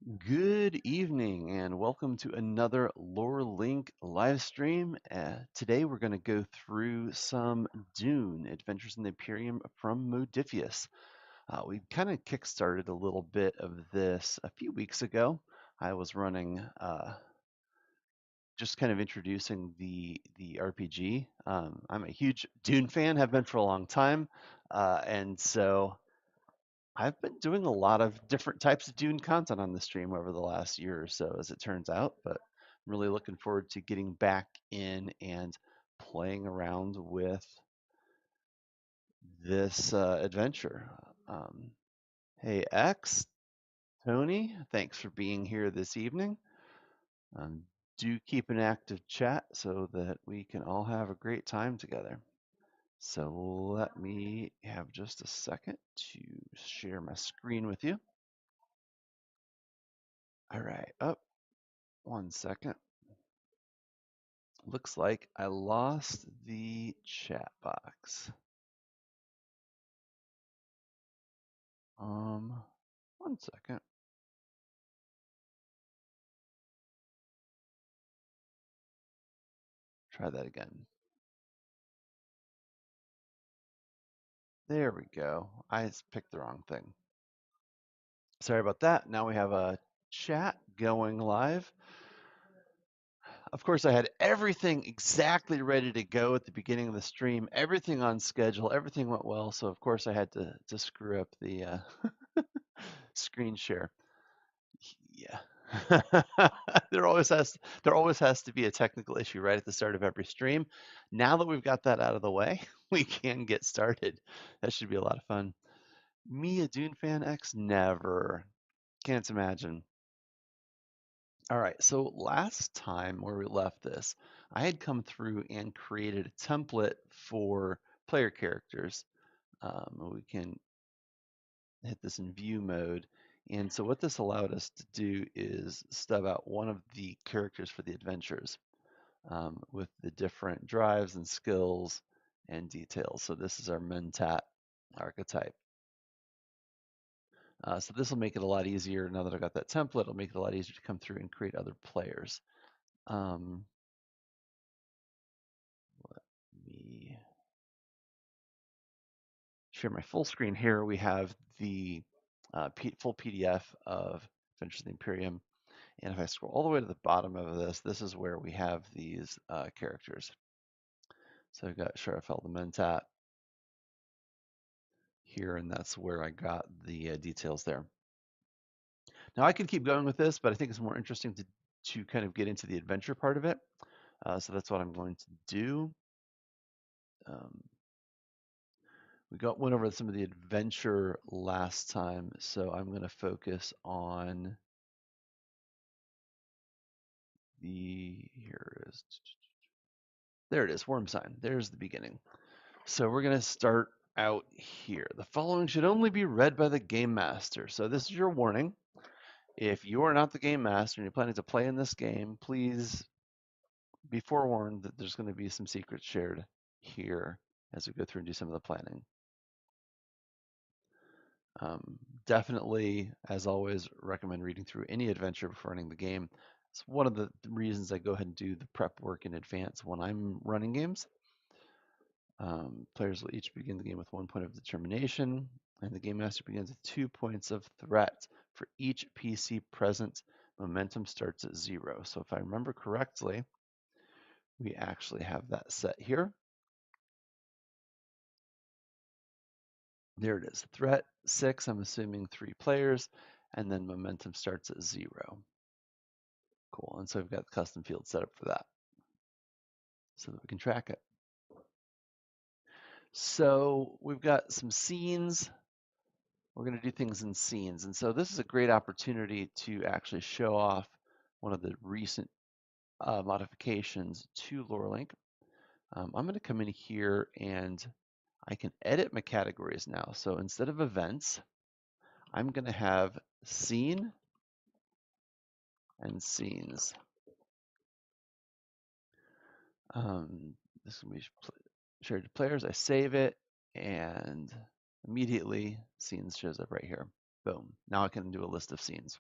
Good evening and welcome to another Lore Link live stream. Today we're going to go through some Dune Adventures in the Imperium from Modifius. We kind of kickstarted a little bit of this a few weeks ago. I was running, just kind of introducing the RPG. I'm a huge Dune fan, have been for a long time, and so I've been doing a lot of different types of Dune content on the stream over the last year or so, as it turns out, but I'm really looking forward to getting back in and playing around with this adventure. Um, hey, X, Tony, thanks for being here this evening. Um, do keep an active chat so that we can all have a great time together. So let me have just a second to share my screen with you. All right, up. 1 second. Looks like I lost the chat box. Um, 1 second. Try that again. There we go. I picked the wrong thing. Sorry about that. Now we have a chat going live. Of course, I had everything exactly ready to go at the beginning of the stream, everything on schedule, everything went well. So of course I had to screw up the screen share. Yeah. There always has to be a technical issue right at the start of every stream. Now that we've got that out of the way, we can get started. That should be a lot of fun. Me, a Dune fan X? Never. Can't imagine. All right, so last time where we left this, I had come through and created a template for player characters. We can hit this in view mode. And so what this allowed us to do is stub out one of the characters for the adventures with the different drives and skills and details. So this is our Mentat archetype. So this will make it a lot easier. Now that I've got that template, it'll make it a lot easier to come through and create other players. Let me share my full screen here. We have the full PDF of Adventures of the Imperium. And if I scroll all the way to the bottom of this, this is where we have these characters. So I've got Sharafel the Mentat here, and that's where I got the details there. Now I could keep going with this, but I think it's more interesting to kind of get into the adventure part of it. So that's what I'm going to do. Um, went over some of the adventure last time, so I'm going to focus on there it is, Wormsign. There's the beginning. So we're going to start out here. The following should only be read by the game master. So this is your warning. If you are not the game master and you're planning to play in this game, please be forewarned that there's going to be some secrets shared here as we go through and do some of the planning. Definitely, as always, recommend reading through any adventure before running the game. It's one of the reasons I go ahead and do the prep work in advance when I'm running games. Players will each begin the game with 1 point of determination, and the game master begins with 2 points of threat. For each PC present, momentum starts at 0. So if I remember correctly, we actually have that set here. There it is. Threat 6, I'm assuming 3 players, and then momentum starts at 0. Cool. And so we've got the custom field set up for that so that we can track it. So we've got some scenes. We're going to do things in scenes. And so this is a great opportunity to actually show off one of the recent modifications to LoreLink. I'm going to come in here and I can edit my categories now. So instead of events, I'm going to have scene and scenes. This will be shared to players. I save it and immediately scenes shows up right here. Boom. Now I can do a list of scenes.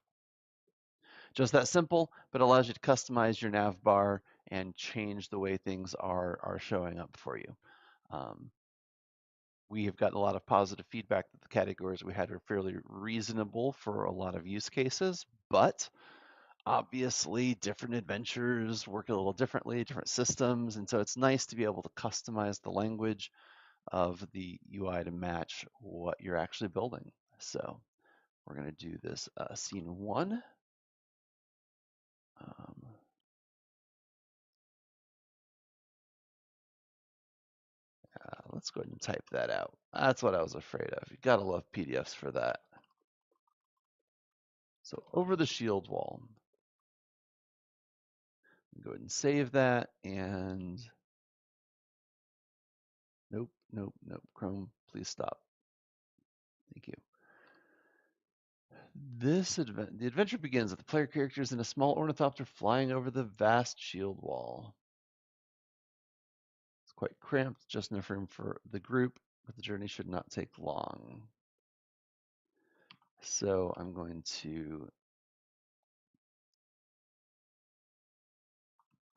Just that simple, but allows you to customize your nav bar and change the way things are showing up for you. Um, we have gotten a lot of positive feedback that the categories we had are fairly reasonable for a lot of use cases, but obviously different adventures work a little differently, different systems, and so it's nice to be able to customize the language of the UI to match what you're actually building. So we're going to do this scene 1. Let's go ahead and type that out. That's what I was afraid of. You gotta love PDFs for that. So over the shield wall, go ahead and save that, and nope, nope, nope. Chrome, please stop. Thank you. The adventure begins with the player characters in a small ornithopter flying over the vast shield wall. It's quite cramped, just enough room for the group, but the journey should not take long. So I'm going to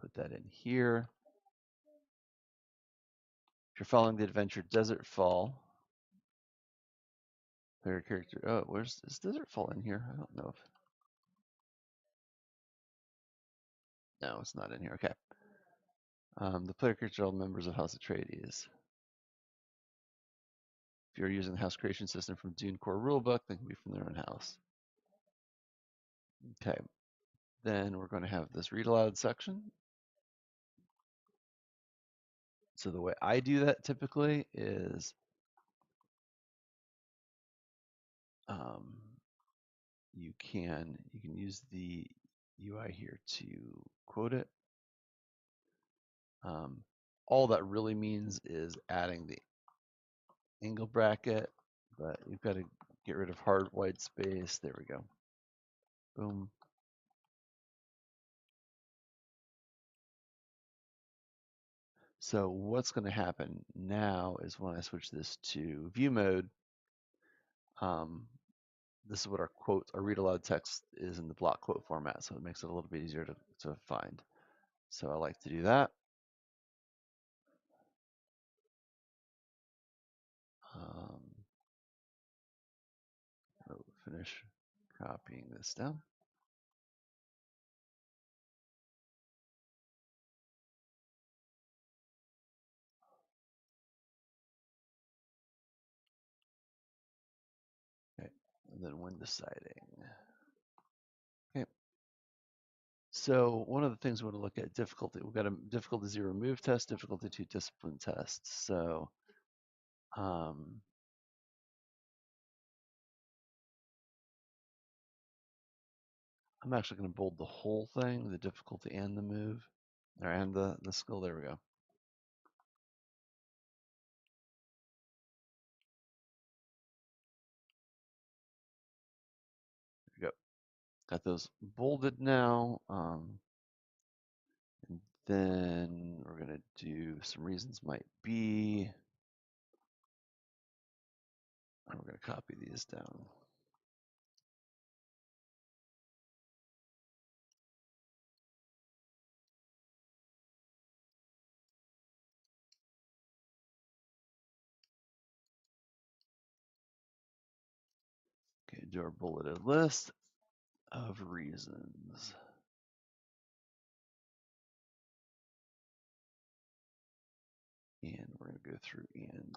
put that in here. If you're following the adventure Desert Fall, player character. Oh, where's is Desert Fall in here? I don't know if. No, it's not in here. Okay. The player character are all members of House Atreides. If you're using the house creation system from Dune Core Rulebook, they can be from their own house. Okay. Then we're going to have this read aloud section. So the way I do that typically is you can use the UI here to quote it. All that really means is adding the angle bracket, but you've got to get rid of hard white space. There we go. Boom. So what's going to happen now is when I switch this to view mode, this is what our quote, our read aloud text is in the block quote format, so it makes it a little bit easier to find. So I like to do that. Finish copying this down. Okay, and then when deciding. Okay. So one of the things we want to look at difficulty. We've got a difficulty 0 move test, difficulty 2 discipline test. So I'm actually going to bold the whole thing, the difficulty and the move, or and the skill. There we go. There we go. Got those bolded now. And then we're going to do some reasons might be. And we're going to copy these down. Okay, do our bulleted list of reasons. And we're going to go through and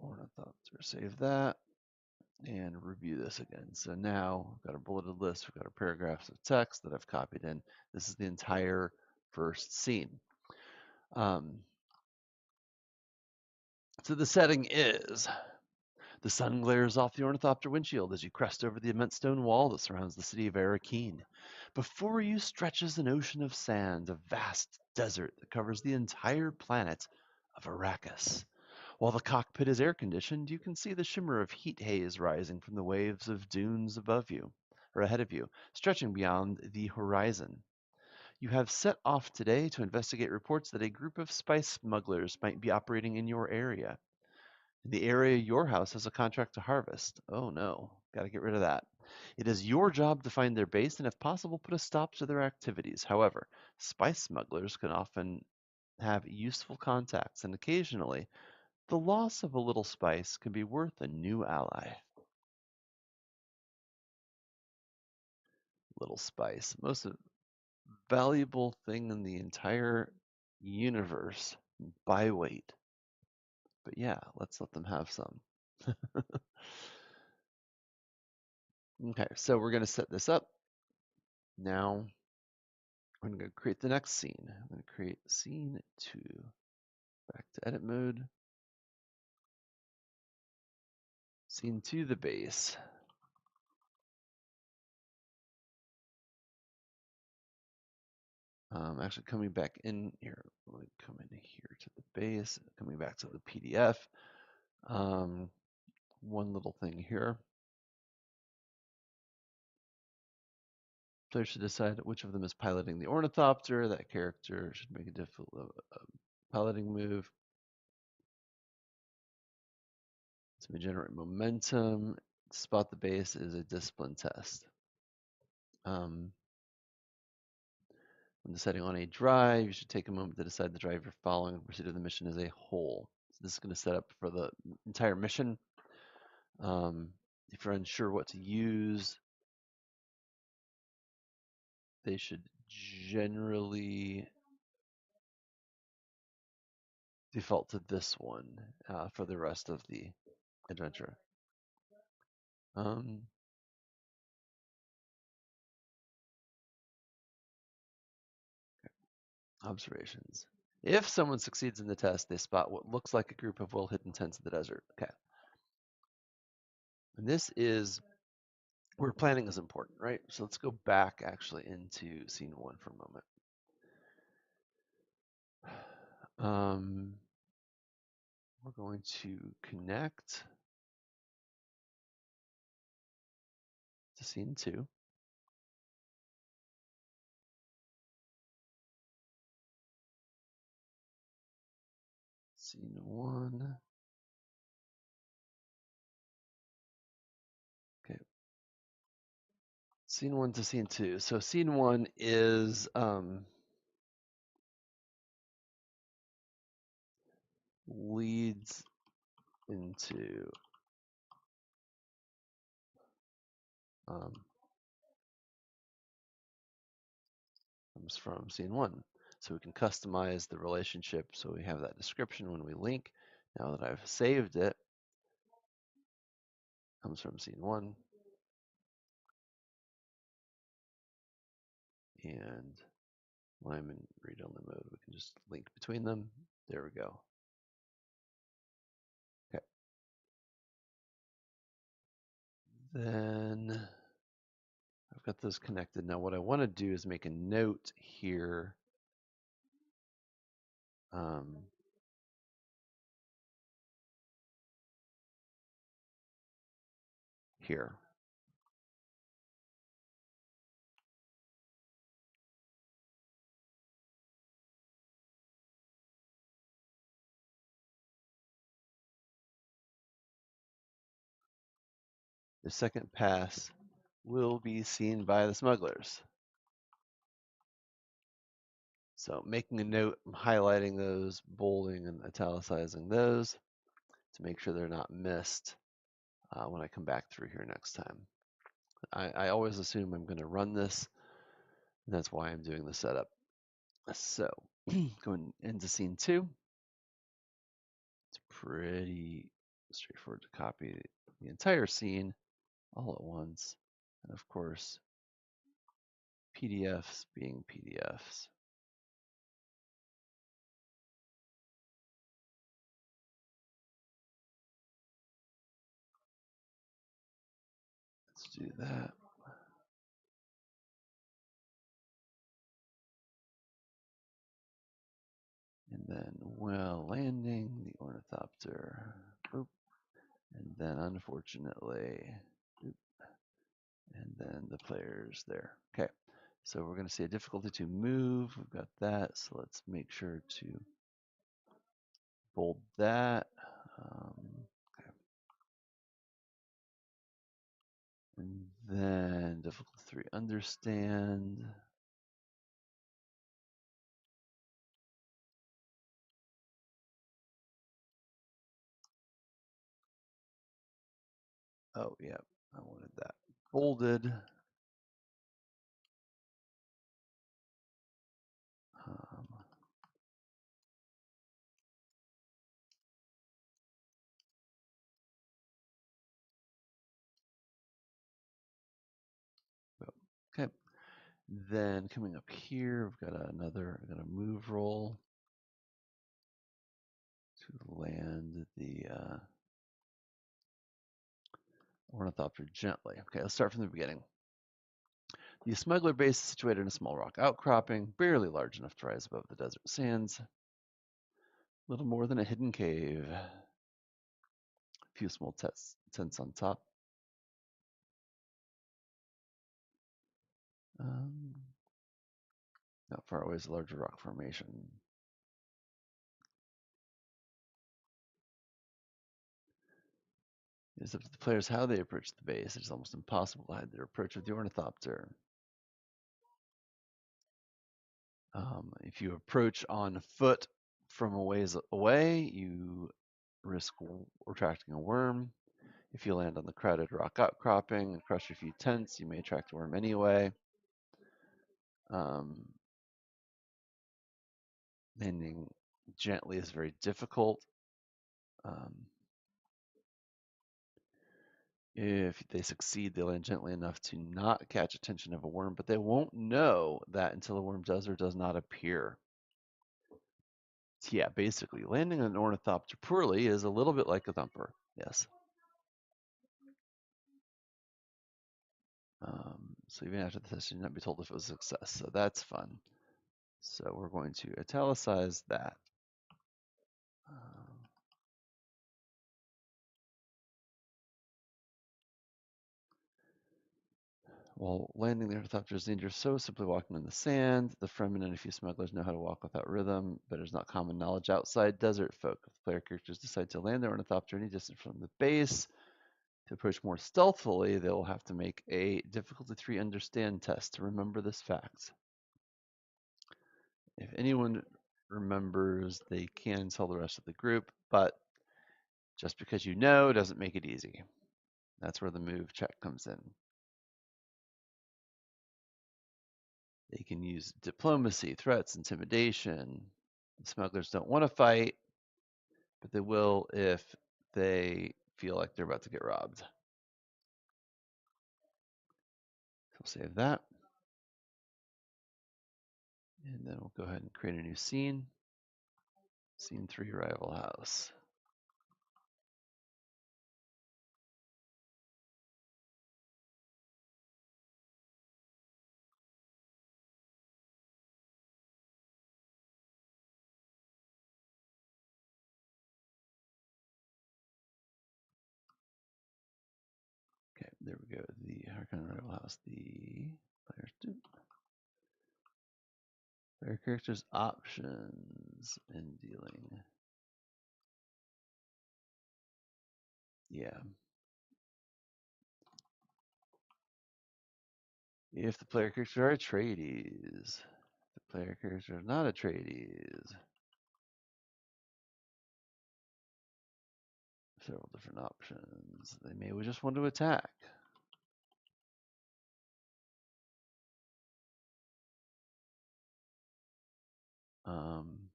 ornithopter, save that, and review this again. So now we've got our bulleted list, we've got our paragraphs of text that I've copied in. This is the entire first scene. So the setting is the sun glares off the ornithopter windshield as you crest over the immense stone wall that surrounds the city of Arakeen. Before you stretches an ocean of sand, a vast desert that covers the entire planet of Arrakis. While the cockpit is air conditioned, you can see the shimmer of heat haze rising from the waves of dunes above you, or ahead of you, stretching beyond the horizon. You have set off today to investigate reports that a group of spice smugglers might be operating in your area. In the area your house has a contract to harvest. Oh no, Got to get rid of that. It is your job to find their base and, if possible, put a stop to their activities. However, spice smugglers can often have useful contacts, and occasionally, the loss of a little spice can be worth a new ally. Little spice. Most valuable thing in the entire universe by weight. But yeah, let's let them have some. Okay, so we're going to set this up. Now I'm going to create the next scene. I'm going to create scene 2. Back to edit mode. Scene 2, the base. Actually coming back in here, let me come in here to the base, coming back to the PDF. One little thing here. Players should decide which of them is piloting the ornithopter. That character should make a difficult piloting move. To generate momentum. Spot the base is a discipline test. When deciding on a drive, you should take a moment to decide the drive you're following and proceed with the mission as a whole. So this is going to set up for the entire mission. If you're unsure what to use, they should generally default to this one for the rest of the adventure. Observations. If someone succeeds in the test, they spot what looks like a group of well-hidden tents in the desert. Okay. And this is where planning is important, right? So let's go back actually into scene 1 for a moment. We're going to connect to scene 2. Scene 1. Okay. Scene 1 to scene 2. So scene 1 is leads into comes from scene 1. So we can customize the relationship so we have that description when we link. Now that I've saved it, comes from scene 1. And when I'm in read-only mode, we can just link between them. There we go. Okay. Then I've got those connected. Now what I want to do is make a note here. Here. The second pass will be seen by the smugglers. So making a note, I'm highlighting those, bolding and italicizing those to make sure they're not missed when I come back through here next time. I always assume I'm going to run this, and that's why I'm doing the setup. So going into scene 2, it's pretty straightforward to copy the entire scene all at once. And of course, PDFs being PDFs. Let's do that. And then well landing the ornithopter. Oop. And then unfortunately, oop. And then the players there. Okay. So we're going to see a difficulty to move. We've got that. So let's make sure to bold that. Okay. Then difficult 3 understand. Oh, yeah, I wanted that bolded. Um, okay. Then coming up here, we've got I've got a move roll to land the ornithopter gently. Okay, let's start from the beginning. The smuggler base is situated in a small rock outcropping, barely large enough to rise above the desert sands. Little more than a hidden cave. A few small tents on top. Not far away is a larger rock formation. It is up to the players how they approach the base. It is almost impossible to hide their approach with the ornithopter. If you approach on foot from a ways away, you risk attracting a worm. If you land on the crowded rock outcropping and crush a few tents, you may attract a worm anyway. Landing gently is very difficult. If they succeed, they land gently enough to not catch attention of a worm, but they won't know that until a worm does or does not appear. So yeah, basically, landing an ornithopter poorly is a little bit like a thumper. Yes. So even after the test, you not be told if it was a success. So that's fun. So we're going to italicize that. While landing the ornithopter is dangerous, so simply walking in the sand. The Fremen and a few smugglers know how to walk without rhythm, but it is not common knowledge outside desert folk. If the player characters decide to land their ornithopter any distance from the base, to approach more stealthily, they will have to make a difficulty 3 understand test to remember this fact. If anyone remembers, they can tell the rest of the group, but just because you know doesn't make it easy. That's where the move check comes in. They can use diplomacy, threats, intimidation. The smugglers don't want to fight, but they will if they feel like they're about to get robbed. So we'll save that. And then we'll go ahead and create a new scene. Scene 3, rival house. Okay, there we go. The Harkonnen rival house. The player characters options and dealing. Yeah. If the player characters are Atreides, the player character is not Atreides. Several different options. They may just want to attack. I'm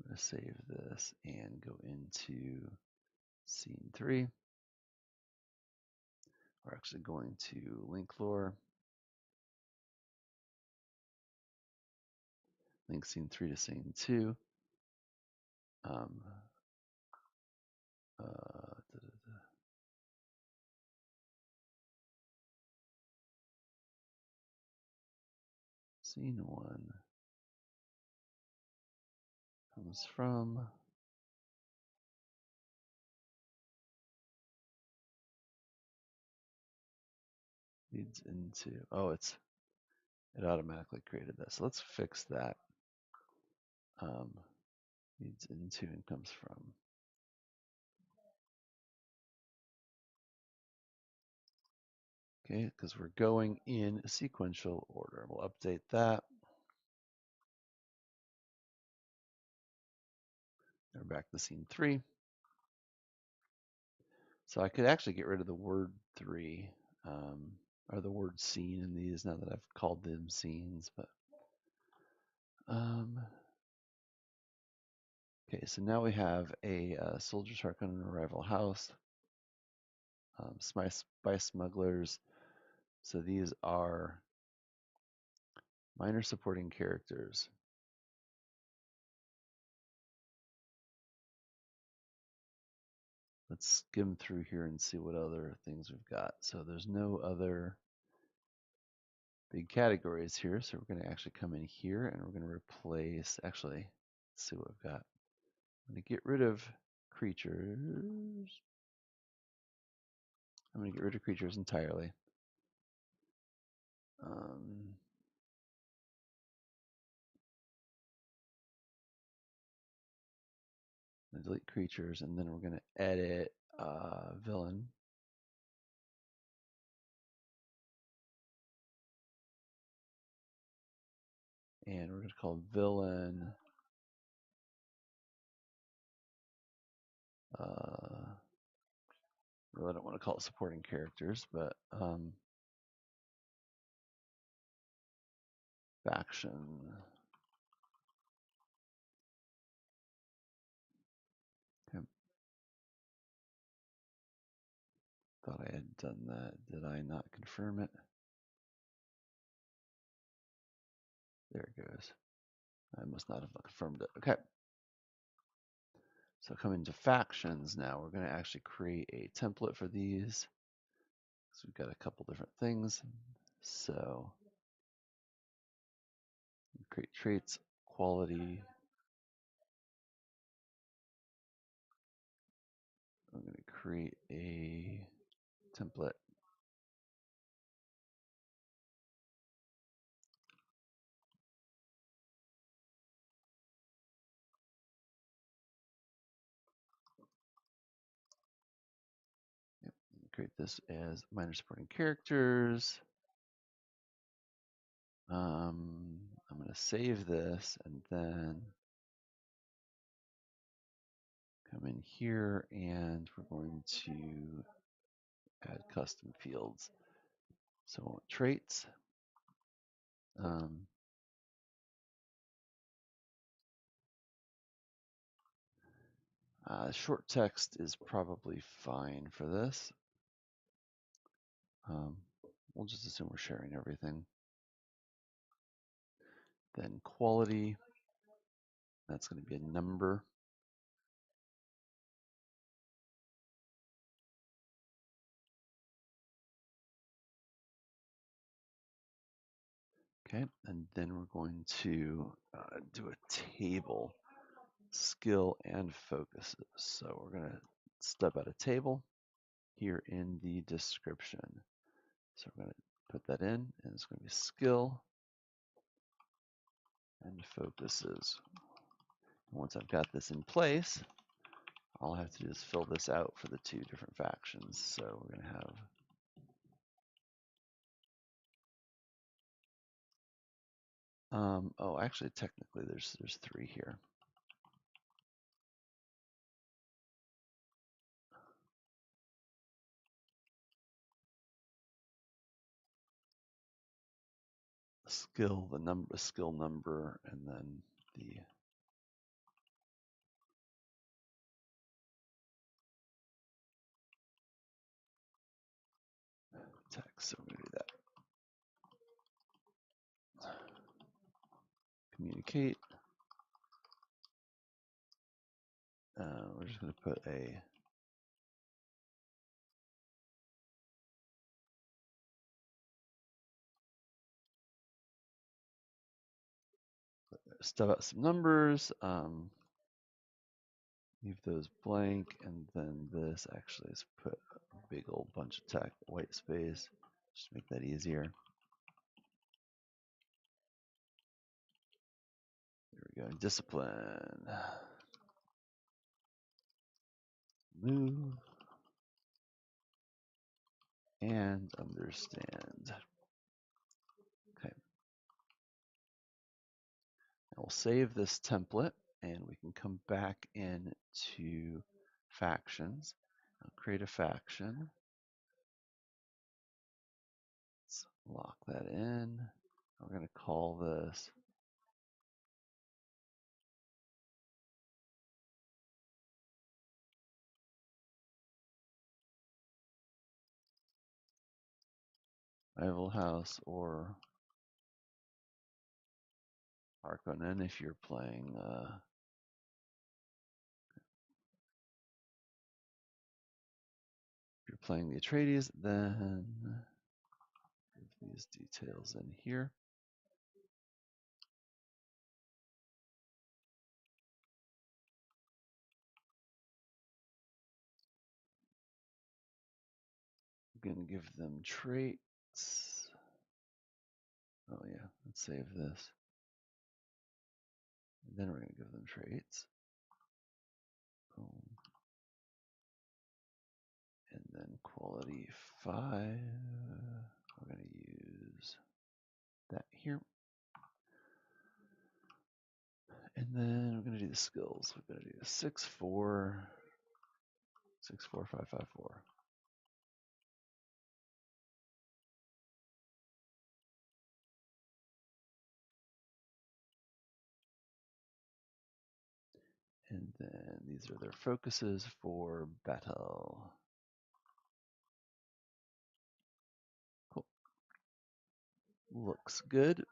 going to save this and go into scene 3. We're actually going to link lore. Link scene 3 to scene 2. Scene 1 comes from leads into, oh, it automatically created that. So let's fix that. Leads into and comes from. Okay, because we're going in sequential order. We'll update that. We're back to scene 3. So I could actually get rid of the word 3, or the word scene in these now that I've called them scenes. But okay, so now we have a soldier's heart on an arrival house, spy smugglers. So these are minor supporting characters. Let's skim through here and see what other things we've got. So there's no other big categories here. So we're going to actually come in here and we're going to replace, actually, let's see what we've got. I'm going to get rid of creatures. I'm going to get rid of creatures entirely. Delete creatures, and then we're going to edit villain. And we're going to call villain really don't want to call it supporting characters, but faction. Okay. Thought I had done that. Did I not confirm it? There it goes. I must not have confirmed it. Okay. So come into factions now. We're going to actually create a template for these. So we've got a couple different things. So create traits, quality. I'm going to create a template. Yep. Create this as minor supporting characters. I'm going to save this and then come in here and we're going to add custom fields. So traits. Short text is probably fine for this. We'll just assume we're sharing everything. Then quality, that's going to be a number. Okay, and then we're going to do a table, skill and focuses. So we're going to step out a table here in the description. So we're going to put that in, and it's going to be skill and focuses. And once I've got this in place, all I have to do is fill this out for the two different factions. So we're going to have oh, actually, technically, there's 3 here. Skill, the skill number, and then the text. So we're going to do that. Communicate. We're just going to put a stub out some numbers. Leave those blank, and then this actually is put a big old bunch of text, white space, just to make that easier. There we go. Discipline. Move. and understand. Okay. And we'll save this template and we can come back into factions. I'll create a faction. Let's lock that in. We're going to call this Rival House or Harkonnen if you're playing the Atreides, then give these details in here. I'm going to give them traits. Oh yeah, let's save this. And then we're going to give them traits. Boom. And then quality 5. We're going to use that here. And then we're going to do the skills. We're going to do 6, 4, 6, 4, 5, 5, 4. And then these are their focuses for battle. Cool. Looks good.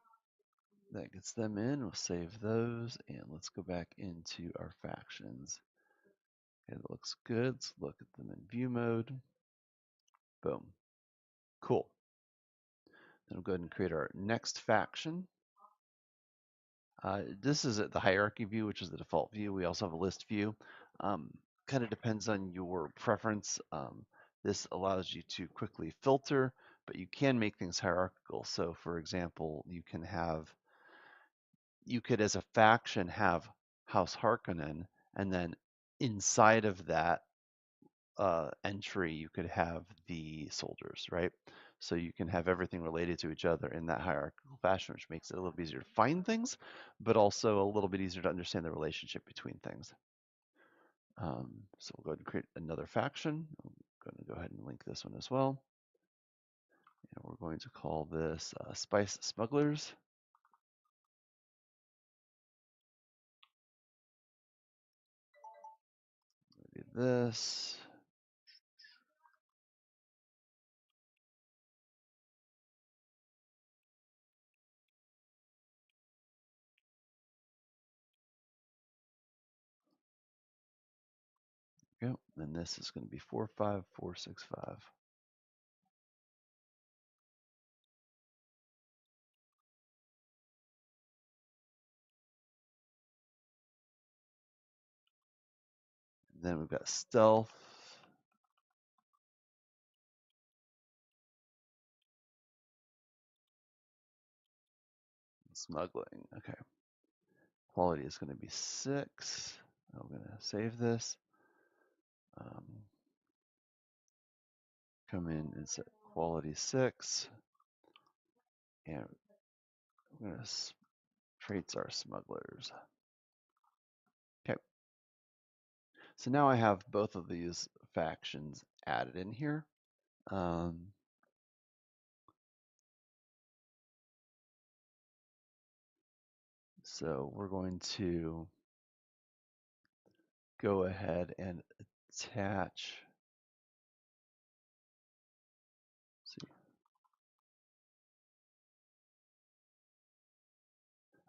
That gets them in. We'll save those and let's go back into our factions. Okay, that looks good. Let's look at them in view mode. Boom. Cool. Then we'll go ahead and create our next faction. This is the hierarchy view, which is the default view. We also have a list view. Kind of depends on your preference. This allows you to quickly filter, but you can make things hierarchical. So for example, you could as a faction have House Harkonnen, and then inside of that entry, you could have the soldiers, right? So you can have everything related to each other in that hierarchical fashion, which makes it a little bit easier to find things, but also a little bit easier to understand the relationship between things. So we'll go ahead and create another faction. I'm going to go ahead and link this one as well. And we're going to call this Spice Smugglers. Do this. Go. And this is going to be 45465. And then we've got stealth. Smuggling. Okay. Quality is going to be 6. I'm going to save this. Come in and set quality 6. And we're going to traits our smugglers. Okay. So now I have both of these factions added in here. So we're going to go ahead and attach. See,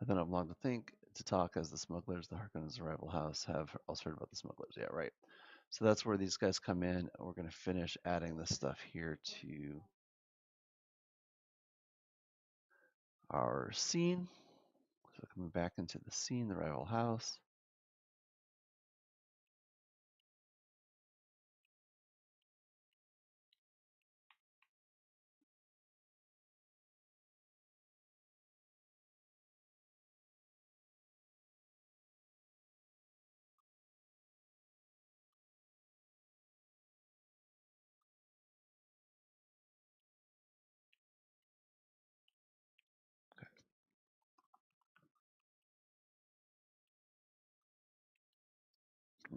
I don't have long to think to talk as the smugglers, the Harkonnens' rival house have also heard about the smugglers. Yeah, right. So that's where these guys come in. We're going to finish adding this stuff here to our scene. So coming back into the scene, the rival house.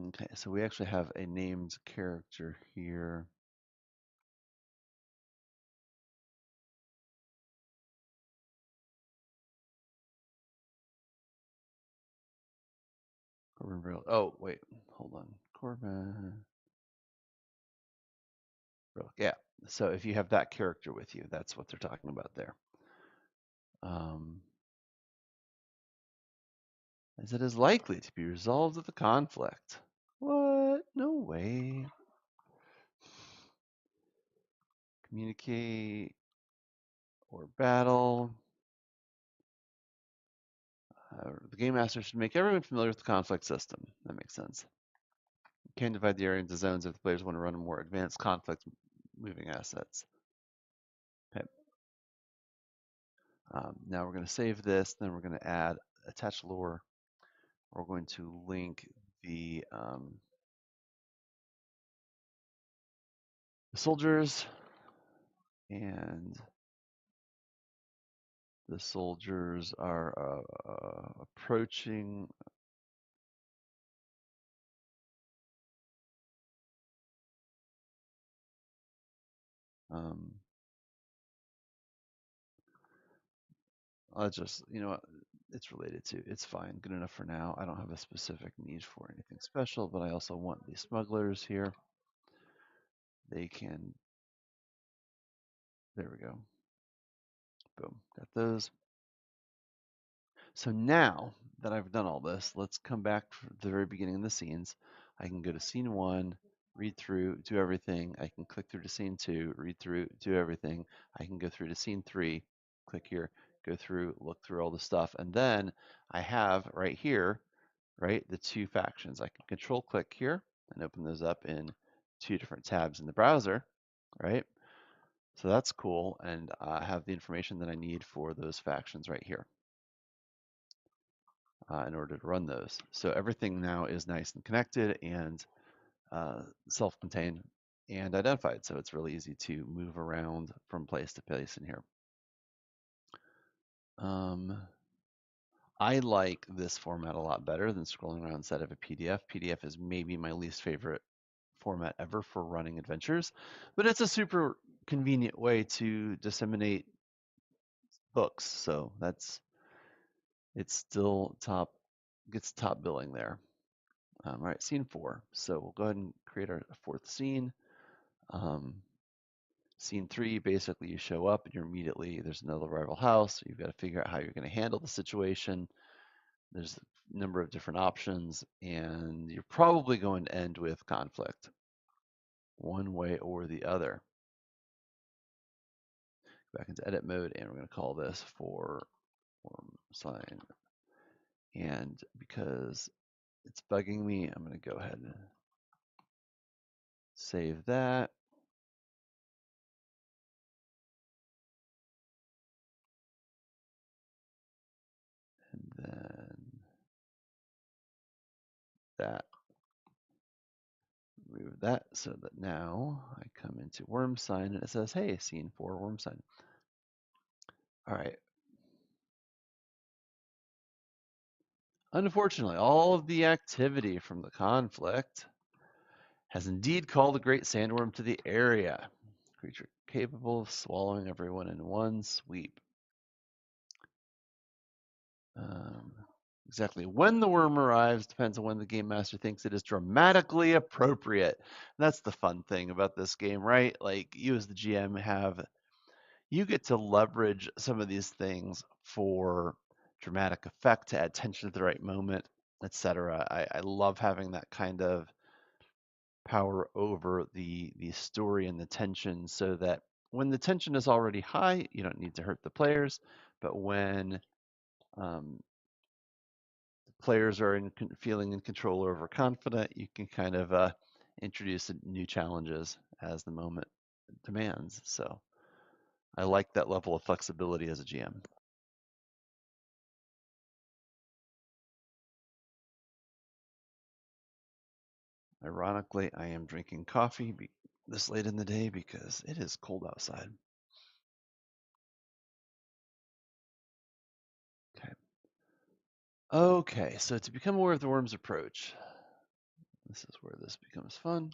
Okay, so we actually have a named character here. Corbin Rail. Oh, wait, hold on. Corbin. Yeah. So if you have that character with you, that's what they're talking about there. As it is likely to be resolved with the conflict. What? No way. Communicate or battle. The game master should make everyone familiar with the conflict system. That makes sense. You can divide the area into zones if the players want to run a more advanced conflict moving assets. Okay. Now we're going to save this, then we're going to add attach lore. We're going to link the soldiers, and the soldiers are approaching. I'll just, you know what, it's related to, it's fine, good enough for now. I don't have a specific need for anything special, but I also want the smugglers here. They can, there we go. Boom, got those. So now that I've done all this, let's come back to the very beginning of the scenes. I can go to scene 1, read through, do everything. I can click through to scene 2, read through, do everything. I can go through to scene 3, click here, go through, look through all the stuff. And then I have right here, right, the two factions. I can control click here and open those up in 2 different tabs in the browser, right? So that's cool. And I have the information that I need for those factions right here. In order to run those. So everything now is nice and connected and self-contained and identified. So it's really easy to move around from place to place in here. I like this format a lot better than scrolling around inside of a PDF. PDF is maybe my least favorite format ever for running adventures, but it's a super convenient way to disseminate books. So it's still gets top billing there. All right, scene 4. So we'll go ahead and create our 4th scene. Scene 3, basically you show up and you're immediately, there's another rival house. You've got to figure out how you're going to handle the situation. There's a number of different options, and you're probably going to end with conflict, one way or the other. Back into edit mode, and we're going to call this for Wormsign. And because it's bugging me, I'm going to go ahead and save that. And then that. Remove that so that now I come into Wormsign and it says, hey, scene 4 Wormsign. All right. Unfortunately, all of the activity from the conflict has indeed called a great sandworm to the area. Creature capable of swallowing everyone in one sweep. Exactly when the worm arrives depends on when the game master thinks it is dramatically appropriate. And that's the fun thing about this game, right? Like you as the GM you get to leverage some of these things for dramatic effect to add tension at the right moment, etc. I love having that kind of power over the story and the tension so that when the tension is already high, you don't need to hurt the players, but when players are feeling in control or overconfident, you can kind of introduce new challenges as the moment demands. So I like that level of flexibility as a GM. Ironically, I am drinking coffee this late in the day because it is cold outside. Okay. Okay, so to become aware of the worm's approach, This is where this becomes fun.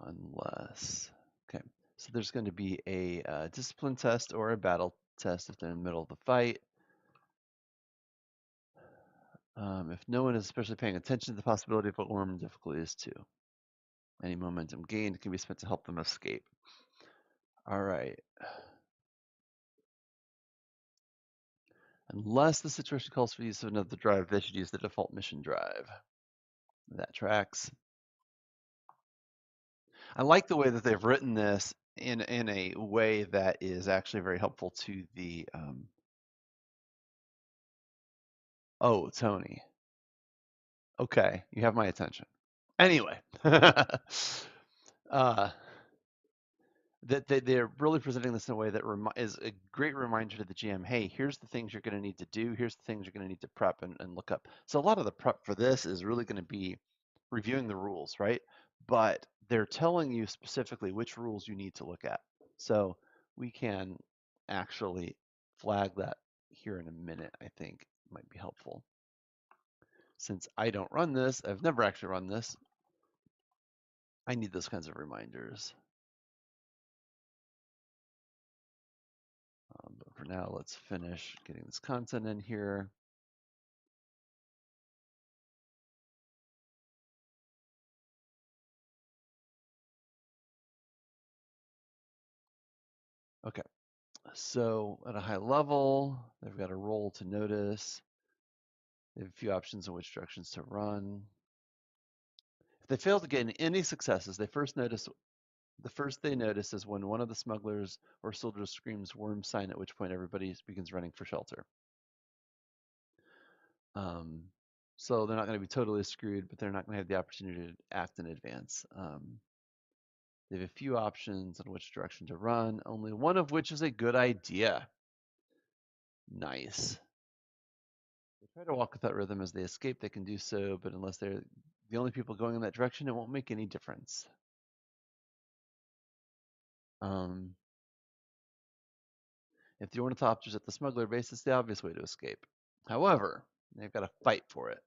Unless, okay, so there's going to be a discipline test or a battle test if they're in the middle of the fight. If no one is especially paying attention to the possibility of what worm difficulty is 2. Any momentum gained can be spent to help them escape. All right. Unless the situation calls for use of another drive, they should use the default mission drive. That tracks. I like the way that they've written this in a way that is actually very helpful to the. Oh, Tony. Okay, you have my attention. Anyway, uh, that they're really presenting this in a way that is a great reminder to the GM. Hey, here's the things you're going to need to do. Here's the things you're going to need to prep and look up. So a lot of the prep for this is really going to be reviewing the rules, right? But they're telling you specifically which rules you need to look at. So we can actually flag that here in a minute. I think might be helpful. Since I don't run this, I've never actually run this. I need those kinds of reminders. But for now, let's finish getting this content in here. Okay, so at a high level, they've got a role to notice. They have a few options in which directions to run. If they fail to gain any successes, the first they notice is when one of the smugglers or soldiers screams Wormsign, at which point everybody begins running for shelter. So they're not going to be totally screwed, but they're not going to have the opportunity to act in advance. They have a few options on which direction to run, only one of which is a good idea. Nice. They try to walk with that rhythm as they escape, they can do so, but unless they're the only people going in that direction, it won't make any difference. If the ornithopter's at the smuggler base, it's the obvious way to escape. However, they've got to fight for it.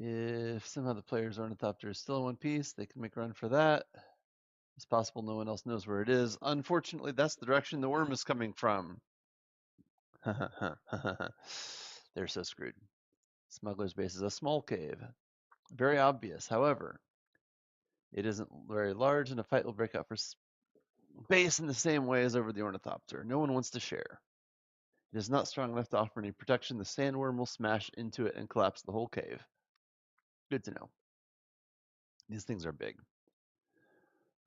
If somehow the player's ornithopter is still in one piece, they can make a run for that. It's possible no one else knows where it is. Unfortunately, that's the direction the worm is coming from. They're so screwed. Smuggler's base is a small cave. Very obvious. However, it isn't very large, and a fight will break out for space in the same way as over the ornithopter. No one wants to share. It is not strong enough to offer any protection. The sandworm will smash into it and collapse the whole cave. Good to know. These things are big.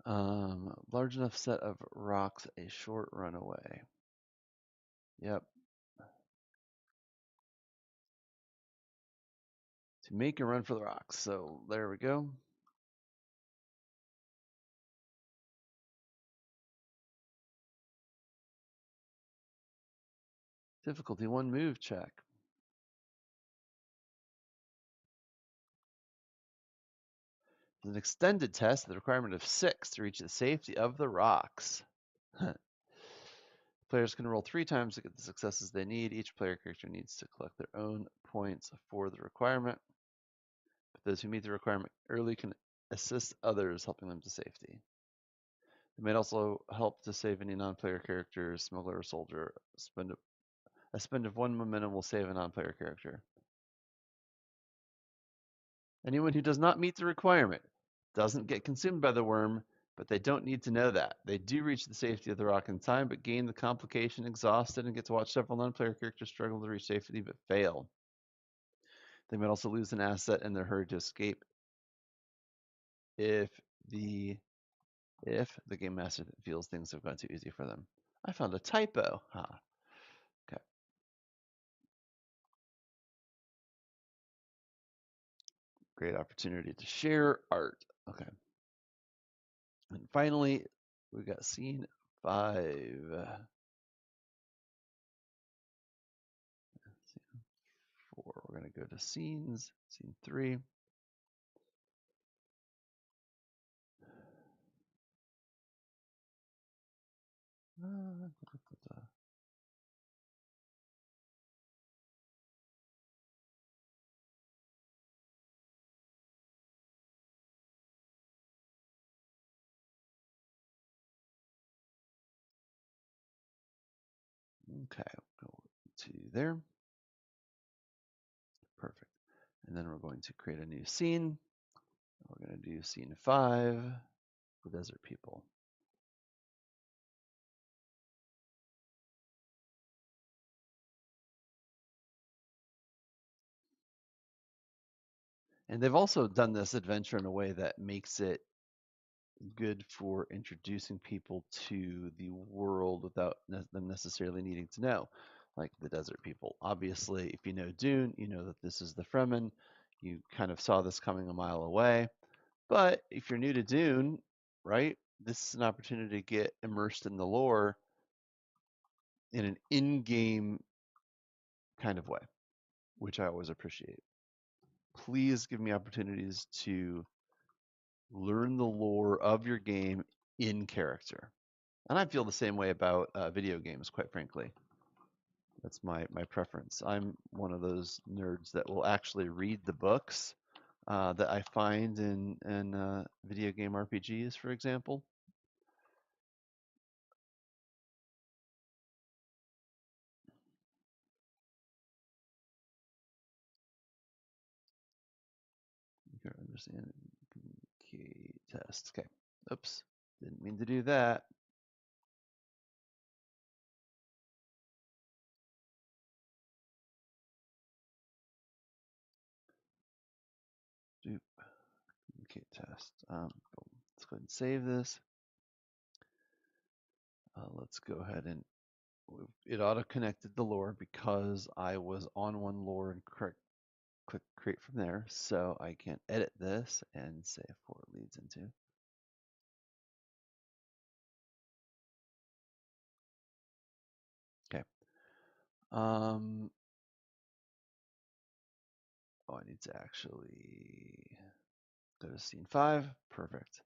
Large enough set of rocks, a short runaway. Yep. To make a run for the rocks. So there we go. Difficulty 1 move check. An extended test with the requirement of 6 to reach the safety of the rocks. Players can roll 3 times to get the successes they need. Each player character needs to collect their own points for the requirement. But those who meet the requirement early can assist others, helping them to safety. It may also help to save any non-player characters, smuggler or soldier. A spend of 1 momentum will save a non-player character. Anyone who does not meet the requirement doesn't get consumed by the worm, but they don't need to know that. They do reach the safety of the rock in time, but gain the complication exhausted and get to watch several non-player characters struggle to reach safety but fail. They might also lose an asset in their hurry to escape if the game master feels things have gone too easy for them. I found a typo. Okay. Great opportunity to share art. Okay. And finally, we got scene 5. Scene 4. We're going to go to scenes. Scene 3. Okay, go to there. Perfect. And then we're going to create a new scene. We're going to do scene 5, the desert people. And they've also done this adventure in a way that makes it good for introducing people to the world without them necessarily needing to know, like the desert people. Obviously, if you know Dune, you know that this is the Fremen. You kind of saw this coming a mile away. But if you're new to Dune, right, this is an opportunity to get immersed in the lore in an in-game kind of way, which I always appreciate. Please give me opportunities to learn the lore of your game in character. And I feel the same way about video games, quite frankly. That's my preference. I'm one of those nerds that will actually read the books that I find in video game RPGs, for example. Understand key test. Okay. Oops. Didn't mean to do that. Doop. Okay, test. Let's go ahead and save this. Let's go ahead and it auto-connected the lore because I was on one lore and click create from there. So I can edit this and say what it leads into. Okay. Oh, I need to actually go to scene 5. Perfect.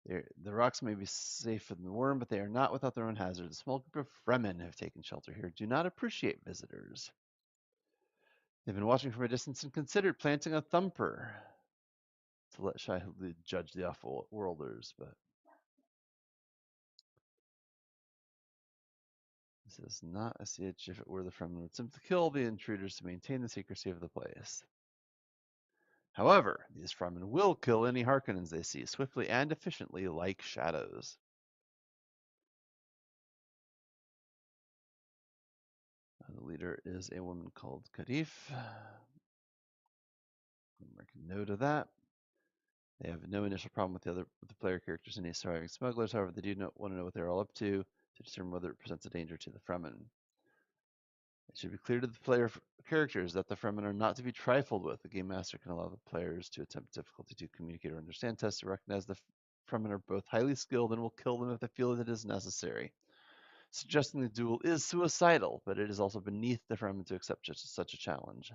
The rocks may be safer than the worm, but they are not without their own hazards. A small group of Fremen have taken shelter here. Do not appreciate visitors. They've been watching from a distance and considered planting a thumper to let Shai-Hulud judge the off-worlders, but this is not a siege. If it were, the Fremen would simply kill the intruders to maintain the secrecy of the place. However, these Fremen will kill any Harkonnens they see, swiftly and efficiently like shadows. The leader is a woman called Kadif. Make a note of that. They have no initial problem with the player characters and any surviving smugglers. However, they do want to know what they're all up to determine whether it presents a danger to the Fremen. It should be clear to the player characters that the Fremen are not to be trifled with. The game master can allow the players to attempt difficulty to communicate or understand tests to recognize the Fremen are both highly skilled and will kill them if they feel that it is necessary. Suggesting the duel is suicidal, but it is also beneath the Fremen to accept such a challenge.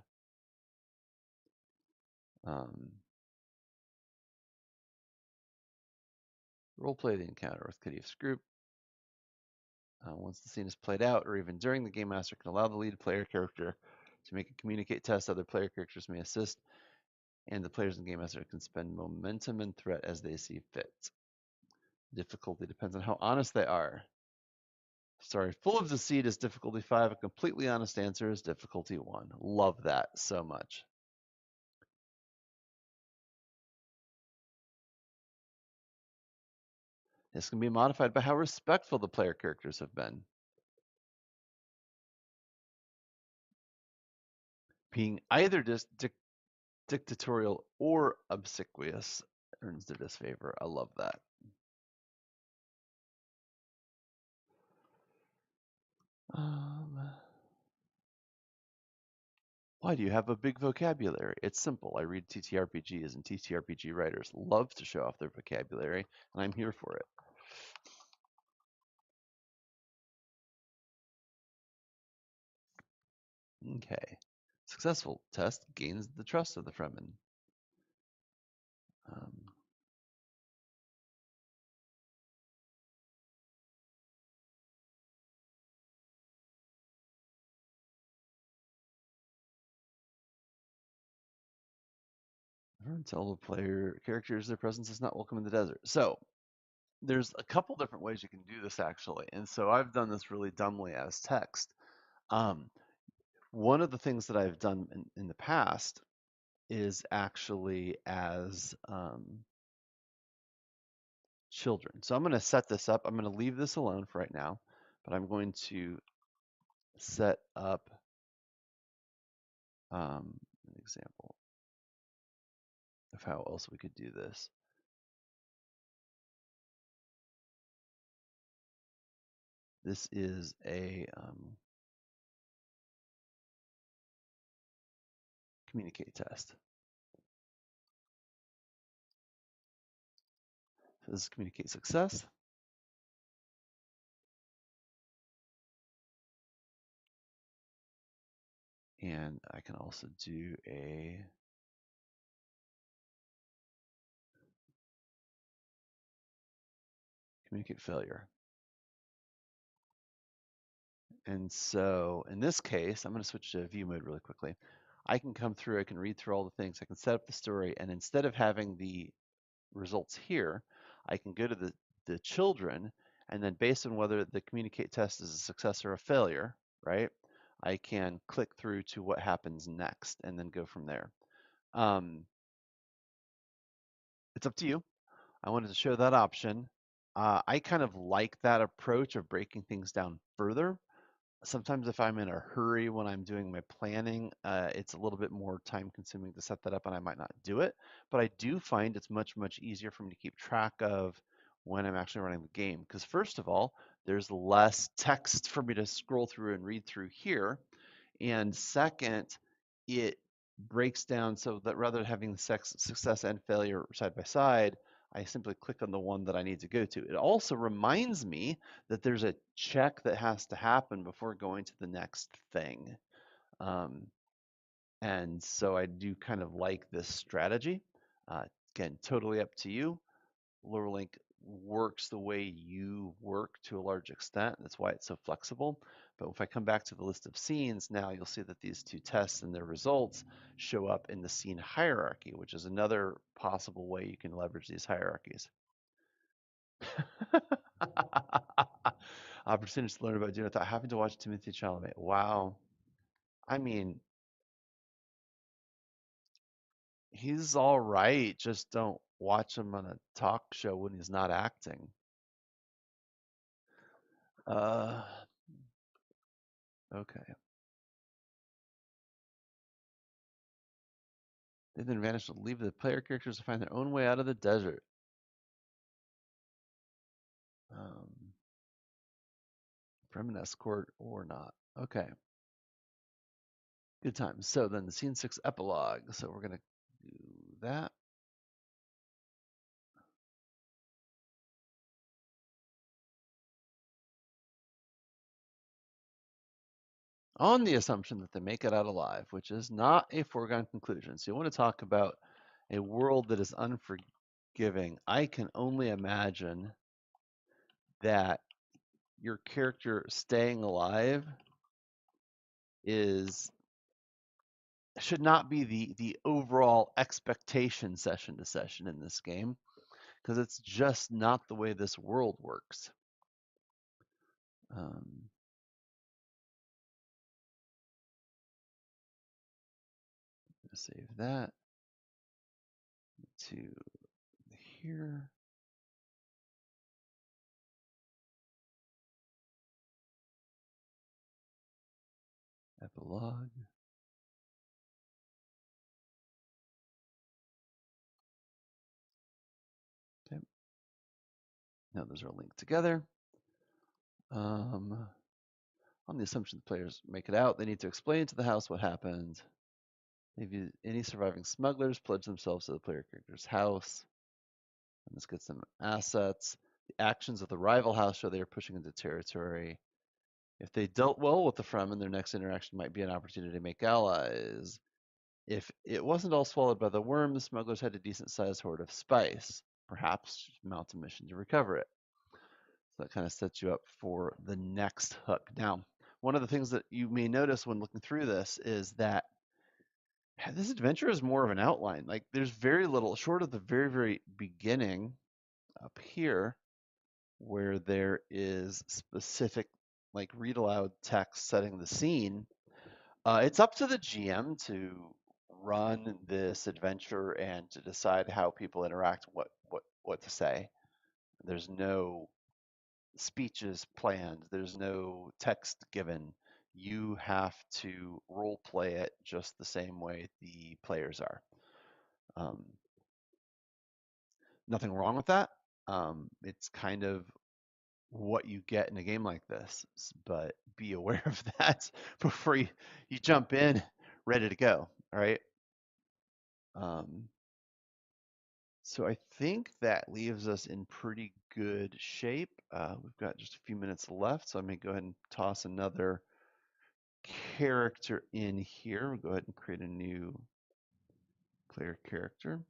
Roleplay the encounter with Kadif's group. Once the scene is played out, or even during, the game master can allow the lead player character to make a communicate test. Other player characters may assist, and the players and game master can spend momentum and threat as they see fit. Difficulty depends on how honest they are. Sorry, full of deceit is difficulty 5. A completely honest answer is difficulty 1. Love that so much. This can be modified by how respectful the player characters have been. Being either dictatorial or obsequious earns their disfavor. I love that. Why do you have a big vocabulary? It's simple. I read TTRPGs, and TTRPG writers love to show off their vocabulary, and I'm here for it. Okay. Successful test gains the trust of the Fremen. Never tell the player characters their presence is not welcome in the desert. So there's a couple different ways you can do this actually, and so I've done this really dumbly as text. Um, One of the things that I've done in the past is actually as children. So I'm going to set this up. I'm going to leave this alone for right now, but I'm going to set up an example of how else we could do this. This is a communicate test. So this is communicate success. And I can also do a communicate failure. And so in this case, I'm going to switch to view mode really quickly. I can come through, I can read through all the things, I can set up the story, and instead of having the results here, I can go to the children, and then based on whether the communicate test is a success or a failure, right, I can click through to what happens next and then go from there. It's up to you. I wanted to show that option. I kind of like that approach of breaking things down further. Sometimes if I'm in a hurry when I'm doing my planning, it's a little bit more time consuming to set that up and I might not do it. But I do find it's much, much easier for me to keep track of when I'm actually running the game. Because first of all, there's less text for me to scroll through and read through here. And second, it breaks down so that rather than having the success and failure side by side, I simply click on the one that I need to go to. It also reminds me that there's a check that has to happen before going to the next thing. Um, and so I do kind of like this strategy. Again, totally up to you. Lurlink works the way you work to a large extent. That's why it's so flexible. But if I come back to the list of scenes, now you'll see that these two tests and their results show up in the scene hierarchy, which is another possible way you can leverage these hierarchies. Opportunities to learn about Dune without having to watch Timothy Chalamet. Wow. I mean, he's all right. Just don't watch him on a talk show when he's not acting. Uh, okay. They then advantage to leave the player characters to find their own way out of the desert. Um, from an escort or not. Okay. Good times. So then the scene 6 epilogue. So we're going to do that. On the assumption that they make it out alive, which is not a foregone conclusion. So you want to talk about a world that is unforgiving. I can only imagine that your character staying alive is should not be the overall expectation session to session in this game, because it's just not the way this world works. Um, Save that to here. Epilogue. Okay. Now those are linked together. On the assumption the players make it out, they need to explain to the house what happened. Maybe any surviving smugglers pledge themselves to the player character's house. And this gets them assets. The actions of the rival house show they are pushing into territory. If they dealt well with the Fremen, their next interaction might be an opportunity to make allies. If it wasn't all swallowed by the worm, the smugglers had a decent sized hoard of spice. Perhaps mount a mission to recover it. So that kind of sets you up for the next hook. Now, one of the things that you may notice when looking through this is that This adventure is more of an outline. Like there's very little, short of the very, very beginning up here, where there is specific like read aloud text setting the scene. It's up to the GM to run this adventure and to decide how people interact, what to say. There's no speeches planned. There's no text given. You have to role play it just the same way the players are. Um, Nothing wrong with that. It's kind of what you get in a game like this, but be aware of that before you jump in ready to go. All right. Um, so I think that leaves us in pretty good shape. We've got just a few minutes left, so I'm going to go ahead and toss another character in here. We'll go ahead and create a new player character.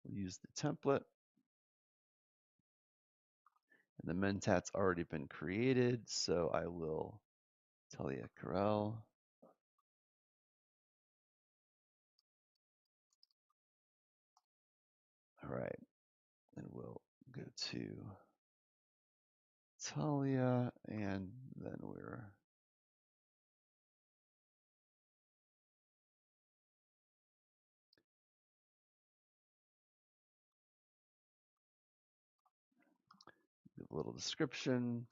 We'll use the template. And the mentat's already been created, so I will Talia Carell. All right, and we'll go to Talia, and then we're give a little description,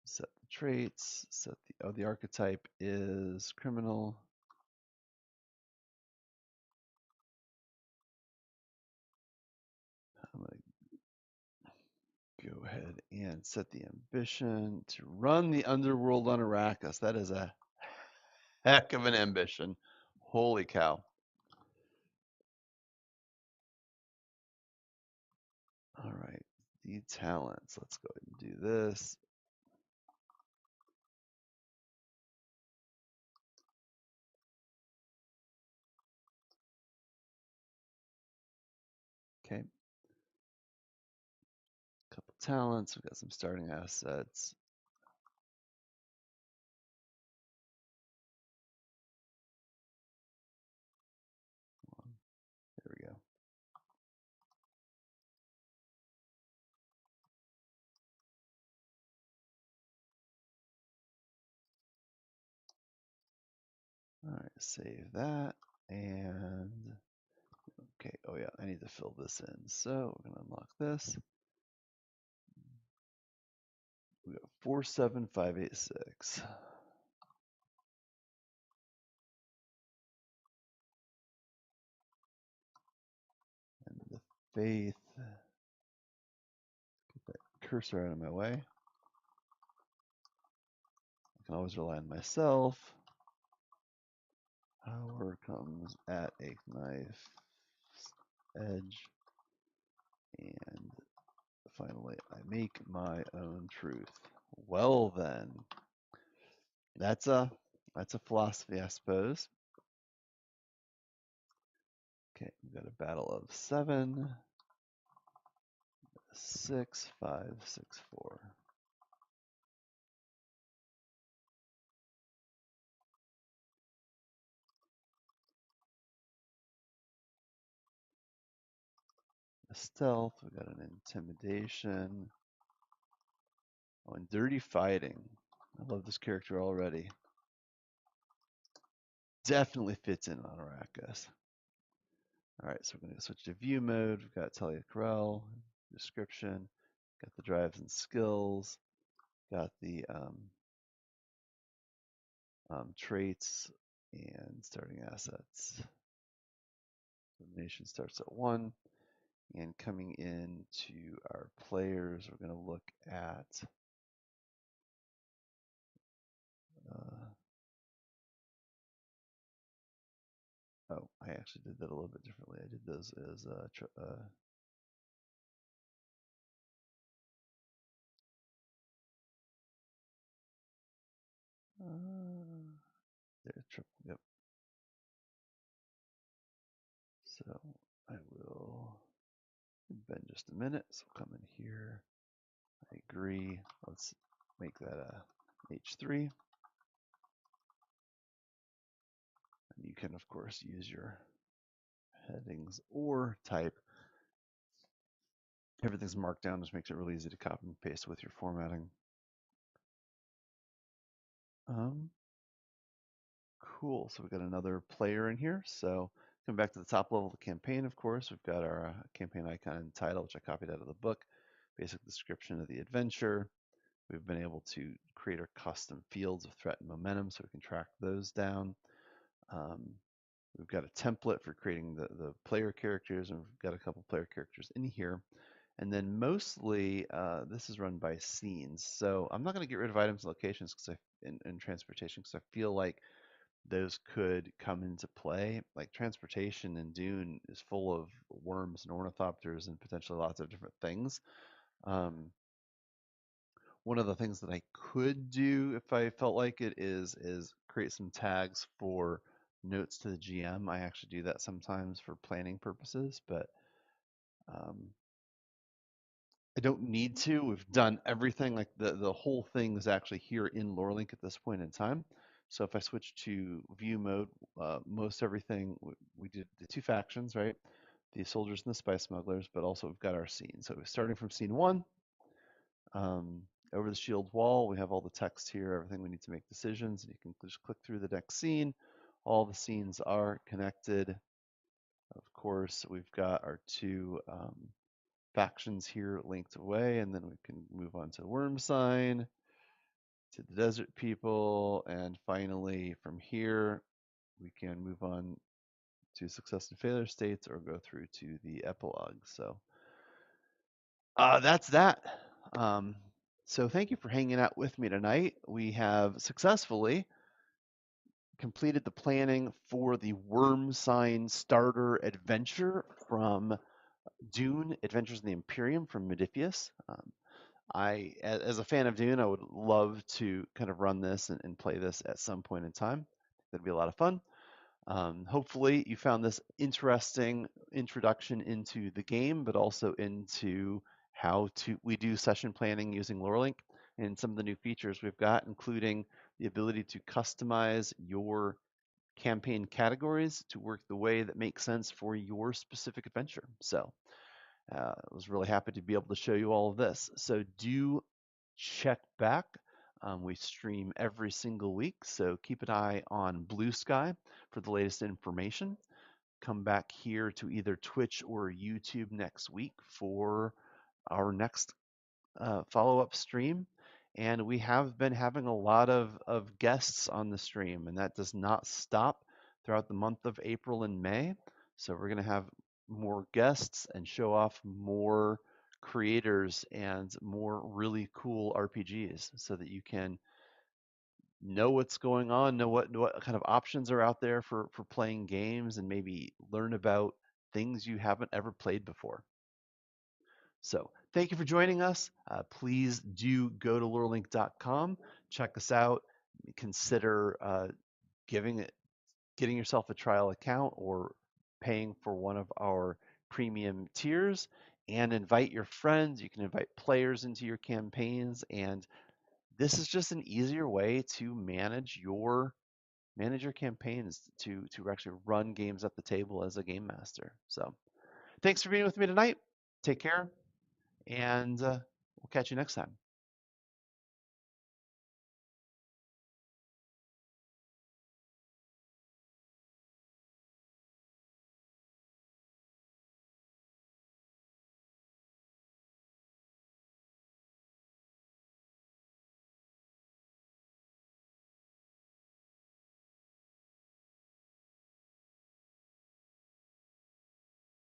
set the traits, set the archetype is criminal. I'm gonna go ahead and set the ambition to run the underworld on Arrakis. That is a heck of an ambition. Holy cow. All right, the talents. Let's go ahead and do this. Okay. Couple talents. We've got some starting assets. There we go. All right, save that. And okay, oh yeah, I need to fill this in. So we're gonna unlock this. We got 47586. And the faith. Get that cursor out of my way. I can always rely on myself. Power comes at a knife's edge. And finally, I make my own truth. Well then, that's a philosophy, I suppose. Okay, we've got a battle of 7, 6, 5, 6, 4. A stealth, we got an intimidation. Oh, and dirty fighting. I love this character already. Definitely fits in on Arrakis. All right, so we're going to switch to view mode. We've got Talia Corral, description, got the drives and skills, got the traits and starting assets. Elimination starts at 1. And coming into our players, we're going to look at oh, I actually did that a little bit differently. I did those as there, triple, yep. So I will bend just a minute. So come in here. I agree. Let's make that a H3. You can, of course, use your headings or type. Everything's marked down, which makes it really easy to copy and paste with your formatting. Um, cool. So we've got another player in here. So come back to the top level of the campaign, of course. We've got our campaign icon and title, which I copied out of the book. Basic description of the adventure. We've been able to create our custom fields of threat and momentum so we can track those down. Um, we've got a template for creating the player characters, and we've got a couple player characters in here. And then mostly this is run by scenes. So I'm not going to get rid of items and locations and transportation because I feel like those could come into play. Like transportation in Dune is full of worms and ornithopters and potentially lots of different things. Um, one of the things that I could do if I felt like it is create some tags for notes to the GM. I actually do that sometimes for planning purposes, but um, I don't need to. We've done everything. Like the whole thing is actually here in LoreLink at this point in time. So if I switch to view mode, most everything we did the two factions, right? The soldiers and the spice smugglers, but also we've got our scene. So starting from scene one, um, over the shield wall, we have all the text here, everything we need to make decisions. And you can just click through the next scene. All the scenes are connected. Of course, we've got our two factions here linked away, and then we can move on to Wormsign, to the desert people, and finally from here we can move on to success and failure states or go through to the epilogue. So that's that. Um, so thank you for hanging out with me tonight. We have successfully completed the planning for the Wormsign starter adventure from Dune Adventures in the Imperium from Modiphius. As a fan of Dune, I would love to kind of run this and play this at some point in time. That'd be a lot of fun. Hopefully, you found this interesting introduction into the game, but also into how we do session planning using LoreLink and some of the new features we've got, including the ability to customize your campaign categories to work the way that makes sense for your specific adventure. So I was really happy to be able to show you all of this. So do check back. We stream every single week, so keep an eye on Blue Sky for the latest information. Come back here to either Twitch or YouTube next week for our next follow-up stream. And we have been having a lot of guests on the stream, and that does not stop throughout the month of April and May. So we're going to have more guests and show off more creators and more really cool RPGs so that you can know what's going on, know what kind of options are out there for playing games, and maybe learn about things you haven't ever played before. So thank you for joining us. Please do go to lurelink.com, check us out, consider getting yourself a trial account or paying for one of our premium tiers, and invite your friends. You can invite players into your campaigns, and this is just an easier way to manage your campaigns, to actually run games at the table as a game master. So thanks for being with me tonight. Take care, and we'll catch you next time.